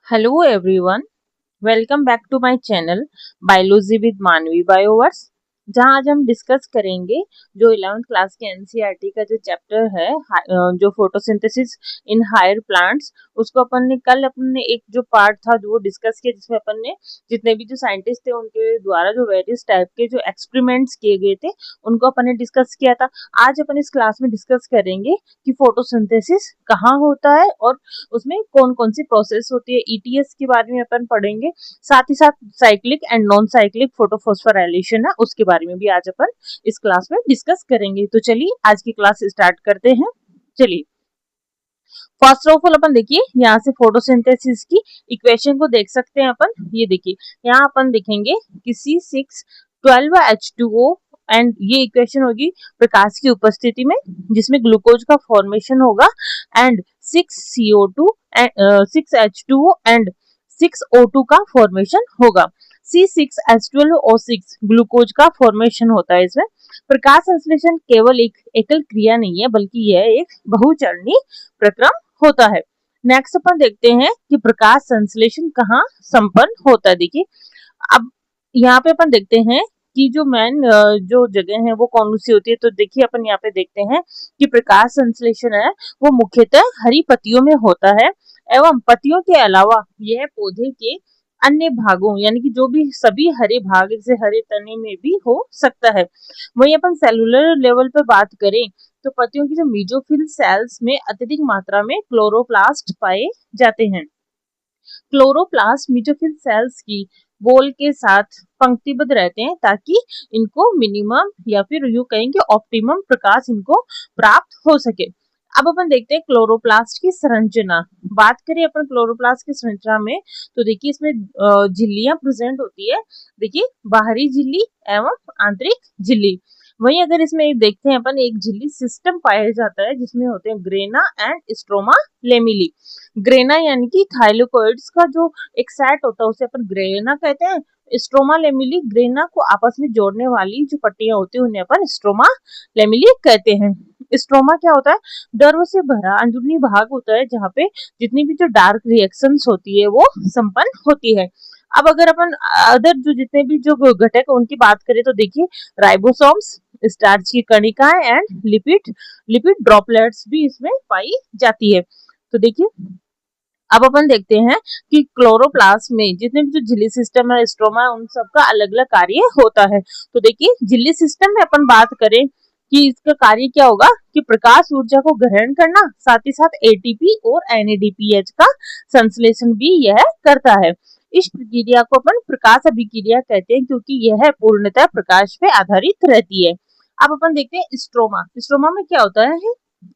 Hello everyone, welcome back to my channel biology with मानवी Bioverse. जहां आज हम डिस्कस करेंगे जो 11th क्लास के एनसीईआरटी का जो चैप्टर है जो फोटोसिंथेसिस इन हायर प्लांट्स, उसको अपन ने कल अपने एक जो पार्ट था जो वो डिस्कस किया, जिसमें अपन ने जितने भी जो साइंटिस्ट थे उनके द्वारा जो वेरियस टाइप के जो एक्सपेरिमेंट्स किए गए थे उनको अपन ने डिस्कस किया था। आज अपन इस क्लास में डिस्कस करेंगे कि फोटोसिंथेसिस कहाँ होता है और उसमें कौन कौन सी प्रोसेस होती है। ईटीएस के बारे में अपन पढ़ेंगे, साथ ही साथ cyclic and non cyclic photophosphorylation है उसके बारे में भी आज अपन इस क्लास में डिस्कस करेंगे। तो चलिए आज की क्लास स्टार्ट करते हैं। चलिए फर्स्ट ऑफ ऑल अपन देखिए यहाँ से फोटोसिंथेसिस की इक्वेशन को देख सकते हैं अपन। ये देखिए यहाँ अपन देखेंगे कि C6H12O एंड ये इक्वेशन होगी प्रकाश की उपस्थिति में, जिसमें ग्लूकोज का फॉर्मेशन होगा and 6CO2 6H2O and 6O2 का फॉर्मेशन होगा। C6H12O6 ग्लूकोज का फॉर्मेशन होता है। इसमें प्रकाश संश्लेषण केवल एक एकल क्रिया नहीं है, बल्कि यह एक बहुचरणीय प्रक्रम होता है। नेक्स्ट अपन देखते हैं कि प्रकाश संश्लेषण कहाँ संपन्न होता है। देखिए अब यहाँ पे अपन देखते हैं कि जो मेन जो जगह है वो कौन सी होती है। तो देखिए अपन यहाँ पे देखते हैं कि प्रकाश संश्लेषण है वो मुख्यतः हरी पत्तियों में होता है एवं पत्तियों के अलावा यह पौधे के अन्य भागों यानी कि जो भी सभी हरे भाग जैसे हरे तने में भी हो सकता है। वहीं अपन सेलुलर लेवल पे बात करें तो पत्तियों की जो मीजोफिल सेल्स में अत्यधिक मात्रा में क्लोरोप्लास्ट पाए जाते हैं। क्लोरोप्लास्ट मीजोफिल सेल्स की वॉल के साथ पंक्तिबद्ध रहते हैं ताकि इनको मिनिमम या फिर यूं कहेंगे ऑप्टिमम प्रकाश इनको प्राप्त हो सके। अब अपन देखते हैं क्लोरोप्लास्ट की संरचना। बात करें अपन क्लोरोप्लास्ट की संरचना में तो देखिए इसमें झिल्लियां प्रेजेंट होती है। देखिए बाहरी झिल्ली एवं आंतरिक झिल्ली। वहीं अगर इसमें देखते हैं अपन एक झिल्ली सिस्टम पाया जाता है जिसमें होते हैं grana and stroma lamellae. Grana यानी कि थाइलोकोइड्स का जो एक सेट होता है उसे अपन ग्रेना कहते हैं। स्ट्रोमा लेमिली ग्रेना को आपस में जोड़ने वाली जो पट्टियां होती है उन्हें अपन स्ट्रोमा लेमिली कहते हैं। स्ट्रोमा क्या होता है? द्रव से भरा अंदरूनी भाग होता है जहाँ पे जितनी भी जो डार्क रिएक्शंस होती है वो संपन्न होती है। अब अगर अपन अदर जो जितने भी जो घटक उनकी बात करें तो देखिए राइबोसोम्स, स्टार्च की कणिकाएं एंड लिपिड ड्रॉपलेट्स भी इसमें पाई जाती है। तो देखिए अब अपन देखते हैं कि क्लोरोप्लास्ट में जितने भी जो झिल्ली सिस्टम है स्ट्रोमा है उन सबका अलग अलग कार्य होता है। तो देखिए झिल्ली सिस्टम में अपन बात करें कि इसका कार्य क्या होगा कि प्रकाश ऊर्जा को ग्रहण करना, साथ ही साथ एटीपी और NADPH का संश्लेषण भी यह करता है। इस प्रक्रिया को अपन प्रकाश अभिक्रिया कहते हैं क्योंकि यह पूर्णतः प्रकाश पे आधारित रहती है। अब अपन देखते हैं स्ट्रोमा। स्ट्रोमा में क्या होता है?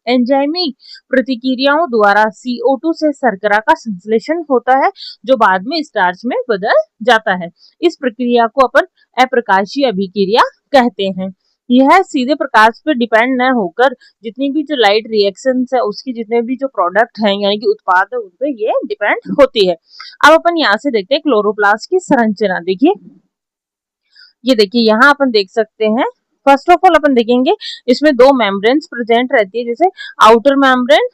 एंजाइमी प्रतिक्रियाओं द्वारा CO2 से शर्करा का संश्लेषण होता है जो बाद में स्टार्च में बदल जाता है। इस प्रक्रिया को अपन अप्रकाशीय अभिक्रिया कहते हैं। यह सीधे प्रकाश पर डिपेंड न होकर जितनी भी जो लाइट रिएक्शंस है उसकी जितने भी जो प्रोडक्ट हैं यानी कि उत्पाद है उन पे ये डिपेंड होती है। अब अपन यहाँ से देखते हैं क्लोरोप्लास्ट की संरचना। देखिए ये देखिए यहाँ अपन देख सकते हैं। फर्स्ट ऑफ ऑल अपन देखेंगे इसमें दो मेम्ब्रेन्स प्रेजेंट रहती है, जैसे outer membrane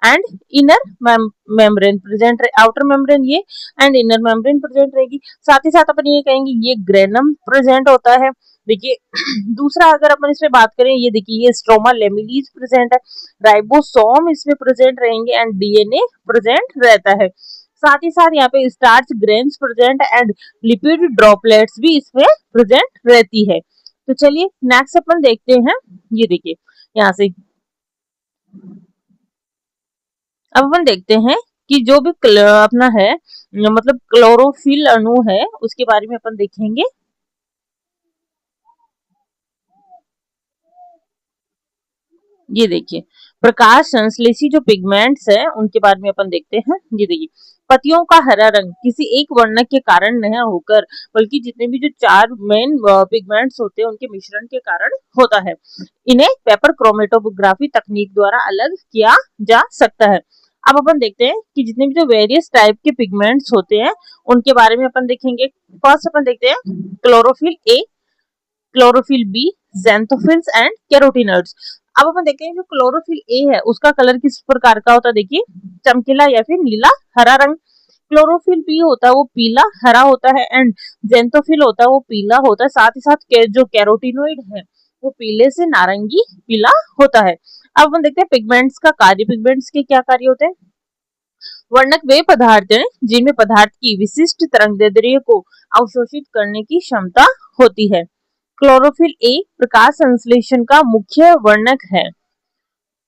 and inner membrane present रहे। आउटर मेम्ब्रेन ये एंड इनर मेम्ब्रेन प्रेजेंट रहेगी। साथ ही साथ अपन ये कहेंगे ये ग्रेनम प्रेजेंट होता है। देखिए दूसरा अगर अपन इसमें बात करें ये देखिए ये स्ट्रोमा लेमिलीज प्रेजेंट है। राइबोसोम इसमें प्रेजेंट रहेंगे एंड DNA प्रेजेंट रहता है। साथ ही साथ यहाँ पे starch grains present and lipid droplets भी इसमें प्रेजेंट रहती है। तो चलिए नेक्स्ट अपन देखते हैं। ये देखिए यहाँ से अब अपन देखते हैं कि जो भी अपना है मतलब क्लोरोफिल अणु है उसके बारे में अपन देखेंगे। ये देखिए प्रकाश संश्लेषी जो पिगमेंट्स है उनके बारे में अपन देखते हैं। ये देखिए पत्तियों का हरा रंग किसी एक वर्णक के कारण नहीं होकर बल्कि जितने भी जो चार मेन पिगमेंट्स होते हैं उनके मिश्रण के कारण होता है। इन्हें पेपर क्रोमेटोग्राफी तकनीक द्वारा अलग किया जा सकता है। अब अपन देखते हैं कि जितने भी जो वेरियस टाइप के पिगमेंट्स होते हैं उनके बारे में अपन देखेंगे। फर्स्ट अपन देखते हैं chlorophyll A, chlorophyll B, xanthophylls and carotenoids. अब अपन देखते हैं जो क्लोरोफिल A है उसका कलर किस प्रकार का होता है। देखिए चमकीला या फिर नीला हरा रंग। क्लोरोफिल बी होता है वो पीला हरा होता है एंड जेंथोफिल होता है वो पीला होता है, साथ ही साथ जो कैरोटीनोइड है वो पीले से नारंगी पीला होता है। अब हम देखते हैं पिगमेंट्स का कार्य। पिगमेंट्स के क्या कार्य होते हैं? वर्णक वे पदार्थ हैं जिनमें पदार्थ की विशिष्ट तरंगदैर्ध्य को अवशोषित करने की क्षमता होती है। क्लोरोफिल ए प्रकाश संश्लेषण का मुख्य वर्णक है।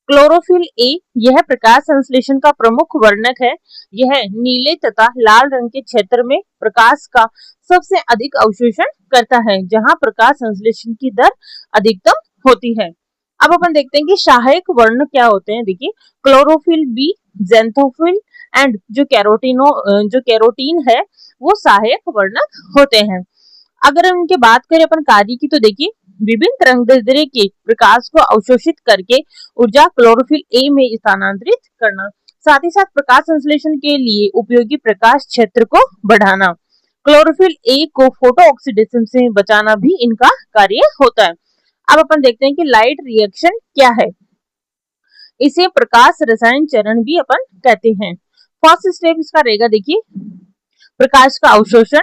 क्लोरोफिल ए यह प्रकाश संश्लेषण का प्रमुख वर्णक है। यह नीले तथा लाल रंग के क्षेत्र में प्रकाश का सबसे अधिक अवशोषण करता है, जहां प्रकाश संश्लेषण की दर अधिकतम होती है। अब अपन देखते हैं कि सहायक वर्ण क्या होते हैं। देखिए, क्लोरोफिल बी, जेंथोफिल एंड जो कैरोटीन है वो सहायक वर्णक होते हैं। अगर उनके बात करें अपन कार्य की, तो देखिए विभिन्न तरंगदैर्ध्य के प्रकाश को अवशोषित करके ऊर्जा क्लोरोफिल ए में स्थानांतरित करना, साथ ही साथ प्रकाश संश्लेषण के लिए उपयोगी प्रकाश क्षेत्र को बढ़ाना, क्लोरोफिल ए को फोटो ऑक्सीडेशन से बचाना भी इनका कार्य होता है। अब अपन देखते हैं कि लाइट रिएक्शन क्या है। इसे प्रकाश रसायन चरण भी अपन कहते हैं। फर्स्ट स्टेप इसका रहेगा, देखिए प्रकाश का अवशोषण,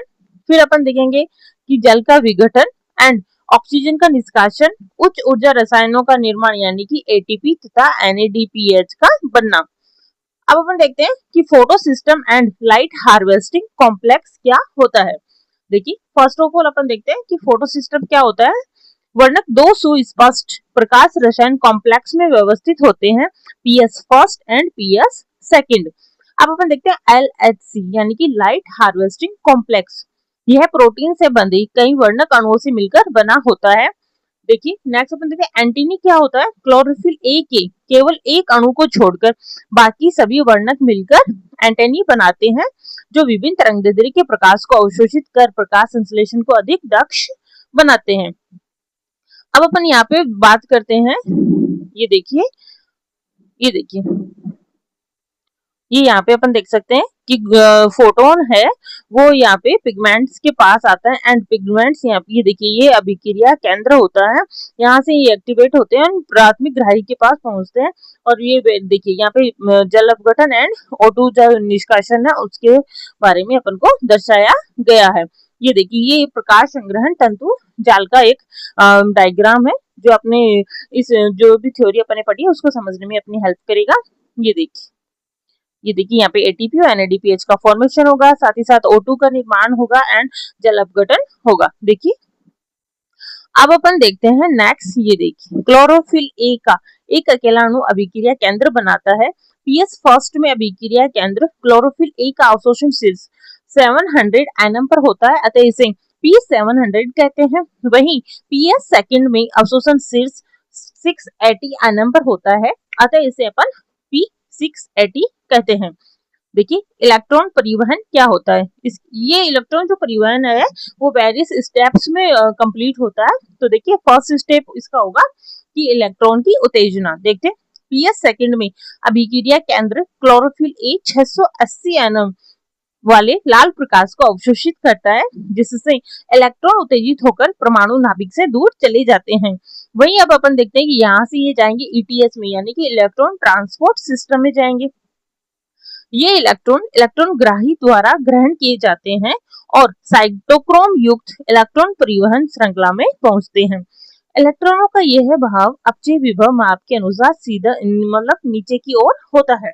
फिर अपन देखेंगे कि जल का विघटन एंड ऑक्सीजन का निष्कासन, उच्च ऊर्जा रसायनों का निर्माण यानी कि एटीपी तथा NADPH का बनना। अब अपन देखते हैं कि photo system and light harvesting complex क्या होता है। देखिए फर्स्ट ऑफ ऑल अपन देखते हैं कि फोटो सिस्टम क्या होता है। वर्णक दो सुस्पष्ट प्रकाश रसायन कॉम्प्लेक्स में व्यवस्थित होते हैं, PS first and PS second. अब अपन देखते हैं LHC यानी कि लाइट हार्वेस्टिंग कॉम्प्लेक्स। यह प्रोटीन से बंधे कई वर्णक अणुओं से मिलकर बना होता है। देखिए नेक्स्ट अपन देखते हैं एंटीनी क्या होता है। क्लोरोफिल ए के केवल एक अणु को छोड़कर बाकी सभी वर्णक मिलकर एंटीनी बनाते हैं, जो विभिन्न तरंगदैर्ध्य के प्रकाश को अवशोषित कर प्रकाश संश्लेषण को अधिक दक्ष बनाते हैं। अब अपन यहाँ पे बात करते हैं, ये देखिए ये यहाँ पे अपन देख सकते हैं कि फोटोन है वो यहाँ पे पिगमेंट्स के पास आता है एंड पिगमेंट्स यहाँ पे ये देखिए ये अभिक्रिया केंद्र होता है, यहाँ से ये एक्टिवेट होते हैं प्राथमिक ग्राही के पास पहुंचते हैं। और ये देखिए यहाँ पे जल अपघटन एंड O2 जो निष्कासन है उसके बारे में अपन को दर्शाया गया है। ये देखिए ये प्रकाश संग्रहण तंतु जाल का एक डायग्राम है जो अपने इस जो भी थ्योरी अपने पढ़ी है उसको समझने में अपनी हेल्प करेगा। ये देखिए यहाँ पे एटीपी और NADPH का फॉर्मेशन होगा, साथ ही साथ O2 का निर्माण होगा एंड जल अपघटन होगा। देखिए अब अपन देखते हैं नेक्स्ट, ये देखिए क्लोरोफिल ए का एक अकेला अणु अभिक्रिया केंद्र बनाता है। PS फर्स्ट में अभिक्रिया केंद्र क्लोरोफिल ए का अवशोषण शीर्ष 700 nm पर होता है, अतः इसे P700 कहते हैं। वहीं PS सेकंड में अवशोषण शीर्ष 680 nm पर होता है, अतः इसे अपन P680 कहते हैं। देखिए इलेक्ट्रॉन परिवहन क्या होता है। ये इलेक्ट्रॉन जो परिवहन है वो वेरियस स्टेप्स में कंप्लीट होता है। तो देखिए फर्स्ट स्टेप इसका होगा कि इलेक्ट्रॉन की उत्तेजना। देखते हैं PS सेकंड में अभिक्रिया केंद्र क्लोरोफिल ए 680 nm वाले लाल प्रकाश को अवशोषित करता है, जिससे इलेक्ट्रॉन उत्तेजित होकर परमाणु नाभिक से दूर चले जाते हैं। वहीं अब अपन देखते हैं कि यहाँ से ये जाएंगे ETS में यानी कि इलेक्ट्रॉन ट्रांसपोर्ट सिस्टम में जाएंगे। ये इलेक्ट्रॉन ग्राही द्वारा ग्रहण किए जाते हैं और साइटोक्रोम युक्त इलेक्ट्रॉन परिवहन श्रृंखला में पहुंचते हैं। इलेक्ट्रॉनों का यह भाव अपचय विभव माप के अनुसार सीधा मतलब नीचे की ओर होता है।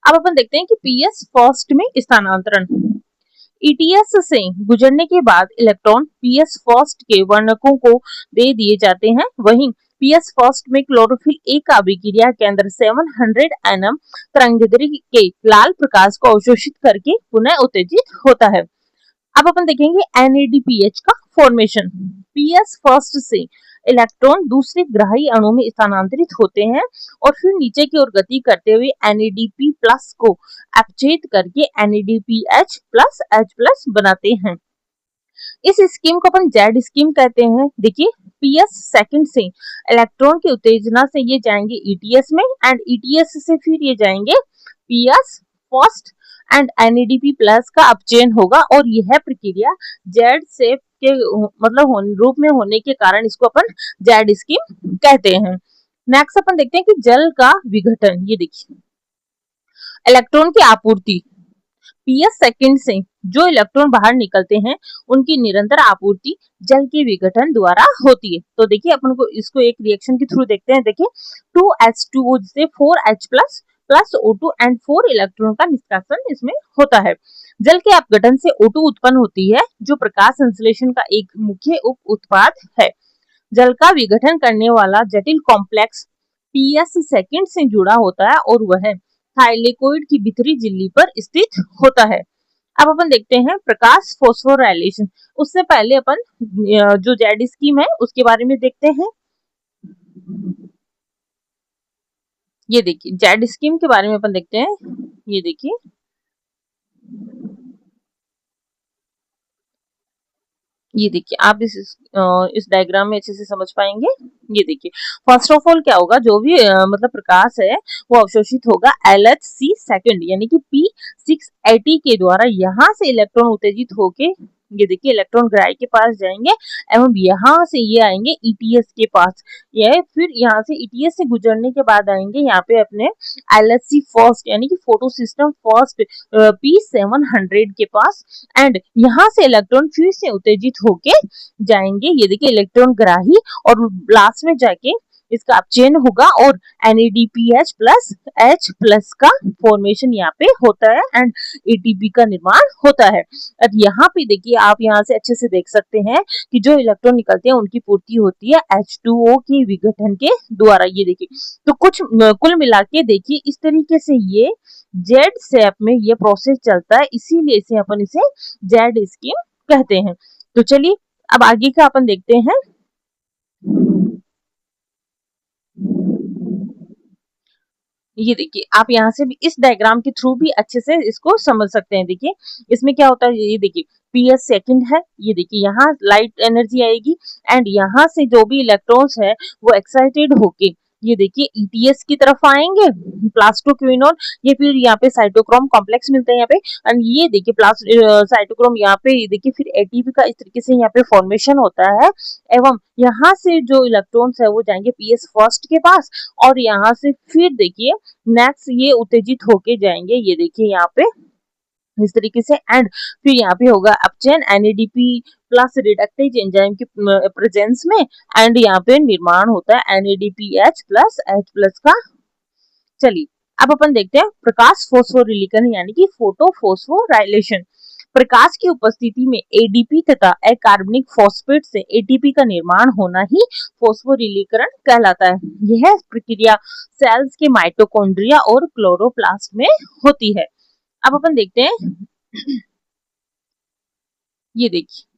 अब अपन देखते हैं कि PS फर्स्ट में स्थानांतरण। ETS से गुजरने के बाद इलेक्ट्रॉन PS फर्स्ट के वर्णकों को दे दिए जाते हैं। वहीं PS फर्स्ट में क्लोरोफिल ए का अभिक्रिया केंद्र 700 nm तरंगदैर्ध्य के लाल प्रकाश को अवशोषित करके पुनः उत्तेजित होता है। अब अपन देखेंगे NADPH का फॉर्मेशन। PS फर्स्ट से इलेक्ट्रॉन दूसरे ग्राही अणु में स्थानांतरित होते हैं और फिर नीचे की ओर गति करते हुए NADP+ को अपचयित करके NADPH+H+ बनाते हैं। इस स्कीम को अपन जेड स्कीम कहते हैं। देखिए PS सेकंड से इलेक्ट्रॉन की उत्तेजना से ये जाएंगे ETS में एंड ETS से फिर ये जाएंगे PS फर्स्ट एंड NADP+ का अपचयन होगा और यह प्रक्रिया जेड शेप के मतलब रूप में होने के कारण इसको अपन जेड स्कीम कहते हैं। नेक्स्ट अपन देखते हैं कि जल का विघटन। ये देखिए इलेक्ट्रॉन की आपूर्ति PS सेकंड से जो इलेक्ट्रॉन बाहर निकलते हैं उनकी निरंतर आपूर्ति जल के विघटन द्वारा होती है। तो देखिए अपन को इसको एक रिएक्शन के थ्रू देखते हैं। देखिए 2H2O से 4H plus O2 and 4 electron का निष्कासन इसमें होता है। जल के अपघटन से O2 उत्पन्न होती है जो प्रकाश संश्लेषण का एक मुख्य उप उत्पाद है। जल का विघटन करने वाला जटिल कॉम्प्लेक्स PS सेकंड से जुड़ा होता है और वह थाइलेकोइड की भीतरी झिल्ली पर स्थित होता है। अब अपन देखते हैं प्रकाश फोस्फोराइलेशन। उससे पहले अपन जो जेड स्कीम है उसके बारे में देखते हैं। ये देखिए जेड स्कीम के बारे में अपन देखते हैं। ये देखिए आप इस डायग्राम में अच्छे से समझ पाएंगे। ये देखिए फर्स्ट ऑफ ऑल क्या होगा, जो भी मतलब प्रकाश है वो अवशोषित होगा LHC सेकंड यानी कि P680 के द्वारा। यहाँ से इलेक्ट्रॉन उत्तेजित होके ये देखिए इलेक्ट्रॉन ग्राही के पास जाएंगे एवं यहाँ से ये आएंगे ETS के पास। ये फिर यहाँ से ETS से गुजरने के बाद आएंगे यहाँ पे अपने LHC फर्स्ट यानी कि फोटो सिस्टम फर्स्ट P700 के पास एंड यहाँ से इलेक्ट्रॉन फिर से उत्तेजित होके जाएंगे। ये देखिए इलेक्ट्रॉन ग्राही और लास्ट में जाके इसका अपचयन होगा और NADPH प्लस H प्लस का फॉर्मेशन यहाँ पे होता है एंड ATP का निर्माण होता है। अब यहाँ पे देखिए आप यहाँ से अच्छे से देख सकते हैं कि जो इलेक्ट्रॉन निकलते हैं उनकी पूर्ति होती है H2O के विघटन के द्वारा। ये देखिए तो कुल मिला के देखिए इस तरीके से ये जेड शेप में ये प्रोसेस चलता है, इसीलिए इसे अपन इसे जेड स्कीम कहते हैं। तो चलिए अब आगे का अपन देखते हैं। ये देखिए आप यहाँ से भी इस डायग्राम के थ्रू भी अच्छे से इसको समझ सकते हैं। देखिए इसमें क्या होता है, ये देखिए PS सेकंड है। ये देखिए यहाँ लाइट एनर्जी आएगी एंड यहाँ से जो भी इलेक्ट्रॉन्स है वो एक्साइटेड होके ये देखिए ETS की तरफ आएंगे प्लास्टोक्विनोन। ये फिर यहाँ पे साइटोक्रोम कॉम्प्लेक्स मिलते हैं यहाँ पे एंड ये देखिए साइटोक्रोम यहाँ पे देखिए फिर ATP का इस तरीके से यहाँ पे फॉर्मेशन होता है एवं यहाँ से जो इलेक्ट्रॉन्स है वो जाएंगे PS फर्स्ट के पास और यहाँ से फिर देखिए नेक्स्ट ये उत्तेजित होके जाएंगे। ये देखिए यहाँ पे इस तरीके से एंड फिर यहाँ पे होगा अपचयन NADP प्लस रिडक्टेज एंजाइम के प्रेजेंस में एंड यहाँ पे निर्माण होता है NADPH प्लस H प्लस का। चलिए अब अपन देखते हैं प्रकाश फोस्फोरिलीकरण यानी कि फोटो फोस्फोराइलेशन। प्रकाश की उपस्थिति में ADP तथा अकार्बनिक फॉस्फेट से ATP का निर्माण होना ही फोस्फोरिलीकरण कहलाता है। यह प्रक्रिया सेल्स के माइटोकॉन्ड्रिया और क्लोरोप्लास्ट में होती है। अब अपन देखते हैं। ये देखिए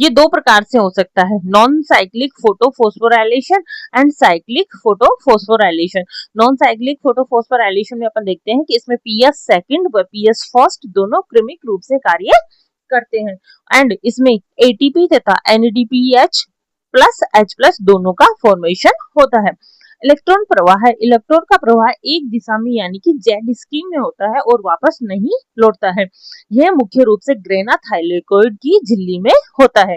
ये दो प्रकार से हो सकता है, non cyclic photophosphorylation and cyclic photophosphorylation. Non cyclic photophosphorylation में अपन देखते हैं कि इसमें PS सेकंड व PS फर्स्ट दोनों क्रमिक रूप से कार्य करते हैं एंड इसमें ATP तथा NADPH प्लस H प्लस दोनों का फॉर्मेशन होता है। इलेक्ट्रॉन प्रवाह है, इलेक्ट्रॉन का प्रवाह एक दिशा में यानी कि जेड स्कीम में होता है और वापस नहीं लौटता है। यह मुख्य रूप से ग्रेना थाइलेकोइड की झिल्ली में होता है।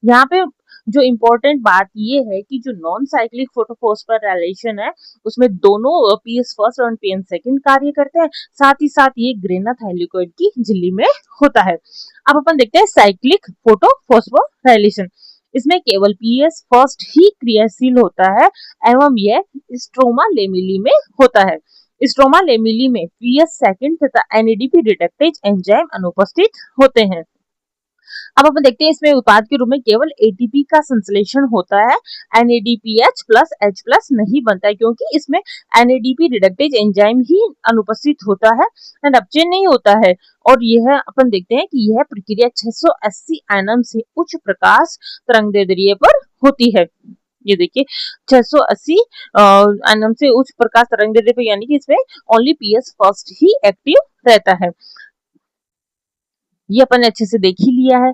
यहाँ पे जो इम्पोर्टेंट बात ये है कि जो नॉन साइक्लिक फोटोफोस्फोराइलेशन है उसमें दोनों PS फर्स्ट और PS सेकंड कार्य करते हैं, साथ ही साथ ये ग्रेना थाइलेकोइड की झिल्ली में होता है। अब अपन देखते हैं साइक्लिक फोटोफोस्फोराइलेशन। इसमें केवल PS फर्स्ट ही क्रियाशील होता है एवं यह स्ट्रोमा लेमिली में होता है। स्ट्रोमा लेमिली में PS सेकंड तथा NADP रिडक्टेज एंजाइम अनुपस्थित होते हैं। अब अपन देखते हैं इसमें उत्पाद के रूप में केवल ATP का संश्लेषण होता है, NADPH प्लस H प्लस नहीं बनता है क्योंकि इसमें NADP रिडक्टेज एंजाइम ही अनुपस्थित होता है एंड अपचयन नहीं होता है। और यह अपन देखते हैं कि यह प्रक्रिया 680 एनएम से उच्च प्रकाश तरंगदैर्ध्य पर होती है। ये देखिए 680 एनएम से उच्च प्रकाश तरंगदैर्ध्य पर यानी कि इसमें ओनली PS फर्स्ट ही एक्टिव रहता है। ये अपन अच्छे से देख ही लिया है।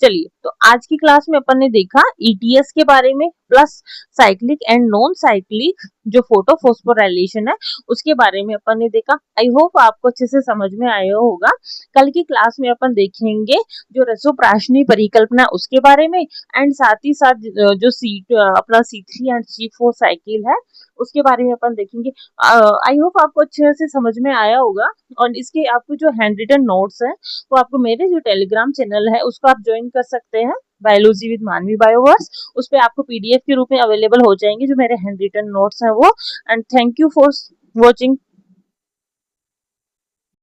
चलिए तो आज की क्लास में अपन ने देखा ETS के बारे में, plus cyclic and non cyclic जो फोटोफॉस्फोराइलेशन है उसके बारे में अपन ने देखा। आई होप आपको अच्छे से समझ में आया होगा। कल की क्लास में अपन देखेंगे जो रसोप्राशनी परिकल्पना उसके बारे में, एंड साथ ही साथ जो अपना C3 एंड C4 साइकिल है उसके बारे में अपन देखेंगे। आई होप आपको अच्छे से समझ में आया होगा। और इसके आपको जो हैंड रिटन नोट्स है वो आपको मेरे जो टेलीग्राम चैनल है उसको आप ज्वाइन कर सकते हैं, बायोलॉजी विद मानवी बायोवर्स। उस पे आपको PDF के रूप में अवेलेबल हो जाएंगे जो मेरे हैंड रिटन नोट्स हैं वो। And thank you for watching.